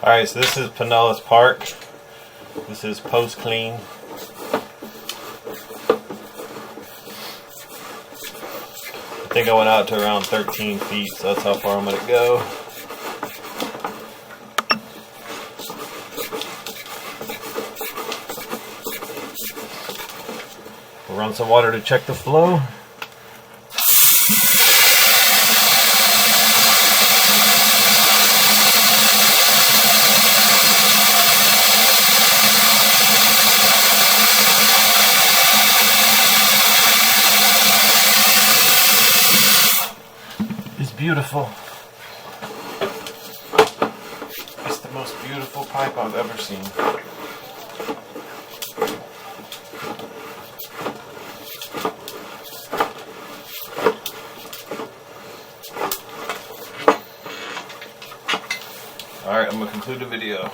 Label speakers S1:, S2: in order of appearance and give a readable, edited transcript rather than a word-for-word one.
S1: Alright, so this is Pinellas Park. This is post clean. I think I went out to around 13 feet, so that's how far I'm going to go. We'll run some water to check the flow. It's beautiful. It's the most beautiful pipe I've ever seen. Alright, I'm going to conclude the video.